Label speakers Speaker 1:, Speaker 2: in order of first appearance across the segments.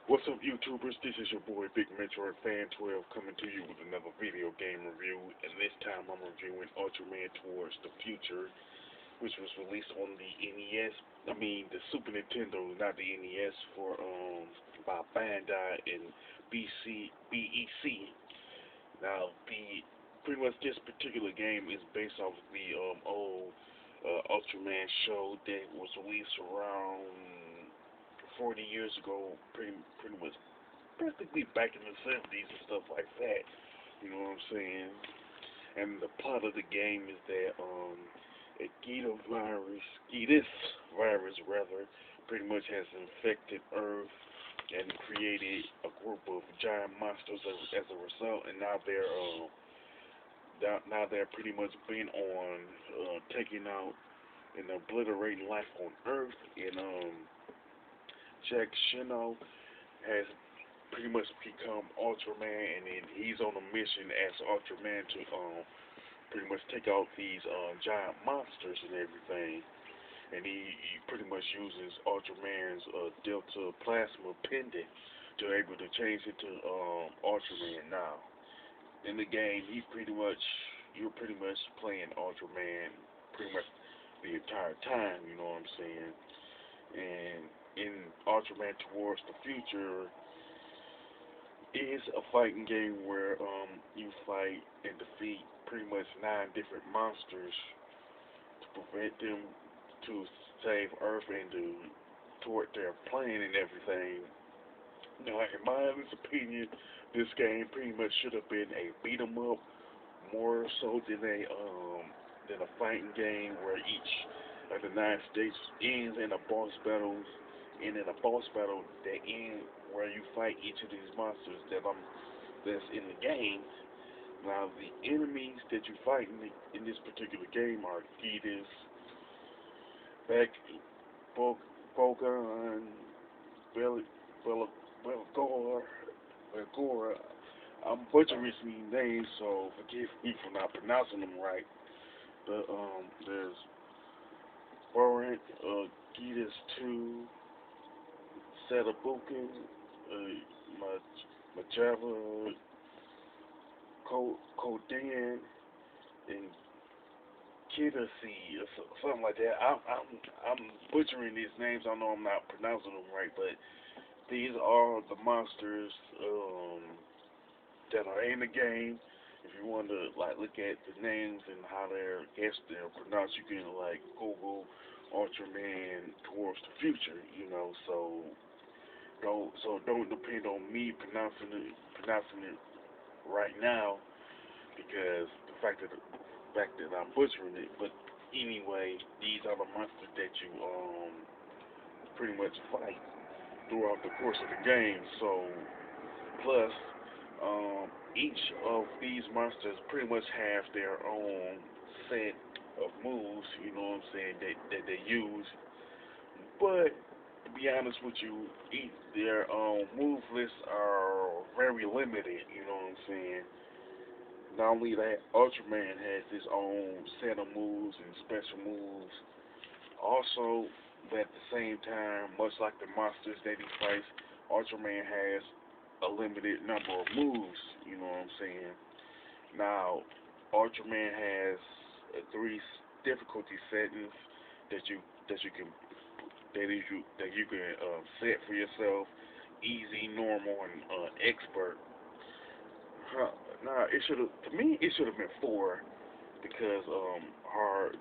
Speaker 1: What's up, YouTubers? This is your boy Big Metroid Fan 12 coming to you with another video game review, and this time I'm reviewing Ultraman Towards the Future, which was released on the NES. The Super Nintendo, not the NES, by Bandai and BEC. Now, pretty much this particular game is based off the old Ultraman show that was released around 40 years ago, pretty much practically back in the 70s and stuff like that. You know what I'm saying? And the plot of the game is that a Geetus virus rather, pretty much has infected Earth and created a group of giant monsters as a result, and now they're pretty much bent on taking out and obliterating life on Earth. And Jack Shino has pretty much become Ultraman, and then he's on a mission as Ultraman to pretty much take out these giant monsters and everything. And he pretty much uses Ultraman's Delta Plasma pendant to able to change into Ultraman now. In the game, you're pretty much playing Ultraman pretty much the entire time. You know what I'm saying? And in Ultraman Towards the Future is a fighting game where you fight and defeat pretty much 9 different monsters to prevent them to save Earth and to toward their plan and everything. Now, in my honest opinion, this game pretty much should have been a beat 'em up more so than a fighting game where each of the 9 stages ends in a boss battle, and in a boss battle that ends where you fight each of these monsters that's in the game. Now, the enemies that you fight in this particular game are Geetus, Beck, Bogon, Belgora. I'm butchering these names, so forgive me for not pronouncing them right. But there's Warrant, Geetus 2, Setabukin, Majava, Kodan, and Kidasi, or something like that. I'm butchering these names. I know I'm not pronouncing them right, but these are the monsters that are in the game. If you want to look at the names and how they're pronounced, you can Google Ultraman Towards the Future. Don't depend on me pronouncing it right now, because the fact that I'm butchering it. But anyway, these are the monsters that you pretty much fight throughout the course of the game. So plus each of these monsters pretty much have their own set of moves, you know what I'm saying, that they use. But to be honest with you, their move lists are very limited, you know what I'm saying. Not only that, Ultraman has his own set of moves and special moves. Also, but at the same time, much like the monsters that he fights, Ultraman has a limited number of moves, you know what I'm saying. Now, Ultraman has 3 difficulty settings that you can set for yourself: easy, normal, and expert. Now, to me it should have been 4, because hard,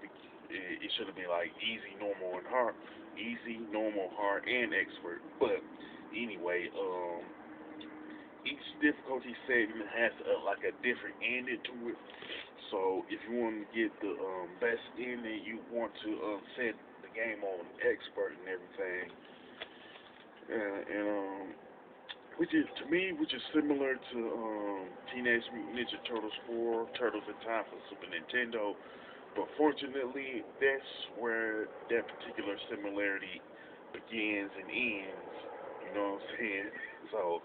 Speaker 1: it should have been like easy, normal, and hard, and expert. But anyway, each difficulty setting has a different ending to it. So if you want to get the best ending, you want to set the game on expert and everything. And which is similar to Teenage Mutant Ninja Turtles 4, Turtles in Time for Super Nintendo. But fortunately, that's where that particular similarity begins and ends. You know what I'm saying? So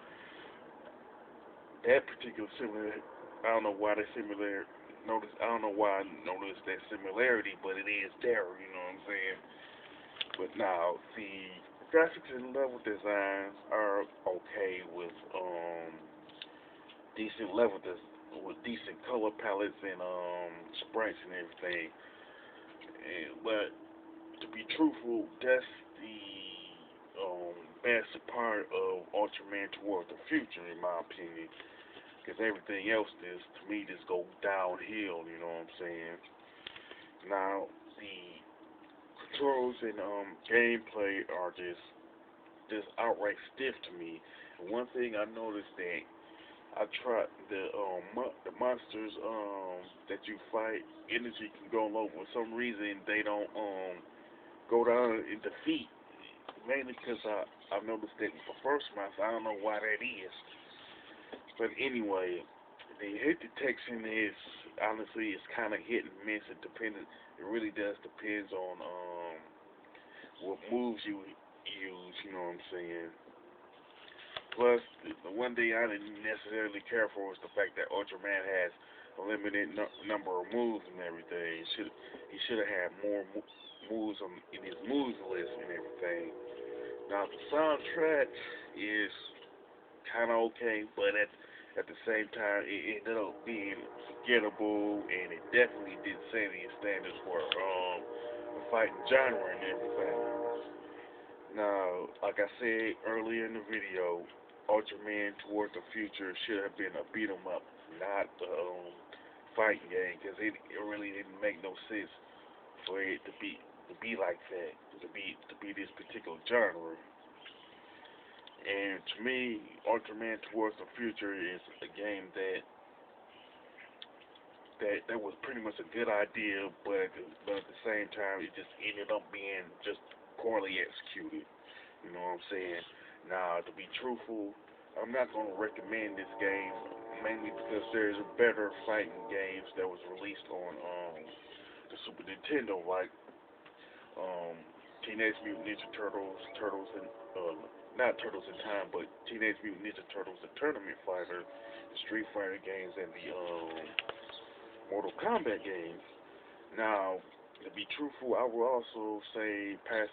Speaker 1: that particular similarity, I don't know why I don't know why I noticed that similarity, but it is there. You know what I'm saying? But now graphics and level designs are okay with decent with decent color palettes and sprites and everything. But to be truthful, that's the best part of Ultraman Towards the Future, in my opinion. Because everything else is, to me, just go downhill. You know what I'm saying? Now the controls and gameplay are just outright stiff to me. And one thing I noticed that I tried the monsters that you fight, energy can go low. For some reason, they don't go down in defeat. Mainly because I noticed that the first monster, I don't know why that is. But anyway, the hit detection is honestly it's kind of hit and miss. It really does depends on what moves you use. You know what I'm saying? Plus, the one thing I didn't necessarily care for was the fact that Ultraman has a limited number of moves and everything. He should have had more moves in his moves list and everything. Now the soundtrack is kind of okay, but at the same time, it ended up being forgettable, and it definitely didn't set any standards for the fighting genre and everything. Now, like I said earlier in the video, Ultraman Towards the Future should have been a beat 'em up, not a fighting game, because it really didn't make no sense for it to be like that, to be this particular genre. And to me, Ultraman Towards the Future is a game that was pretty much a good idea, but at the same time, it just ended up being just poorly executed. You know what I'm saying? Now, to be truthful, I'm not going to recommend this game mainly because there's better fighting games that was released on the Super Nintendo, like um, Teenage Mutant Ninja Turtles, not Turtles in Time, but Teenage Mutant Ninja Turtles, the Tournament Fighter, the Street Fighter games, and the Mortal Kombat games. Now, to be truthful, I will also say pass.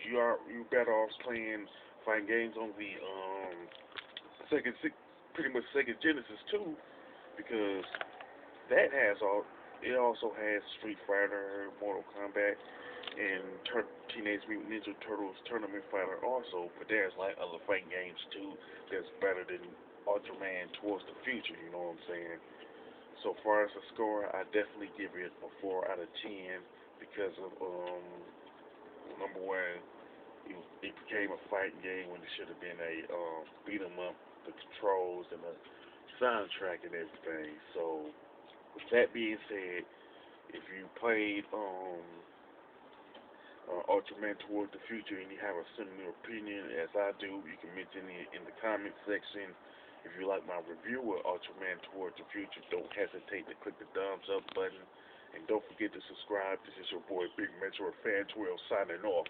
Speaker 1: You better off playing fighting games on the pretty much Sega Genesis too, because that has all. It also has Street Fighter, Mortal Kombat, and Teenage Mutant Ninja Turtles Tournament Fighter also. But there's like other fighting games too that's better than Ultraman Towards the Future. You know what I'm saying? So far as the score, I definitely give it a 4 out of 10 because of number one, it became a fighting game when it should have been a beat 'em up. The controls and the soundtrack and everything. So with that being said, if you played Ultraman Towards the Future and you have a similar opinion as I do, you can mention it in the comment section. If you like my review of Ultraman Towards the Future, don't hesitate to click the thumbs up button. And don't forget to subscribe. This is your boy Big Mentor Fan 12 signing off.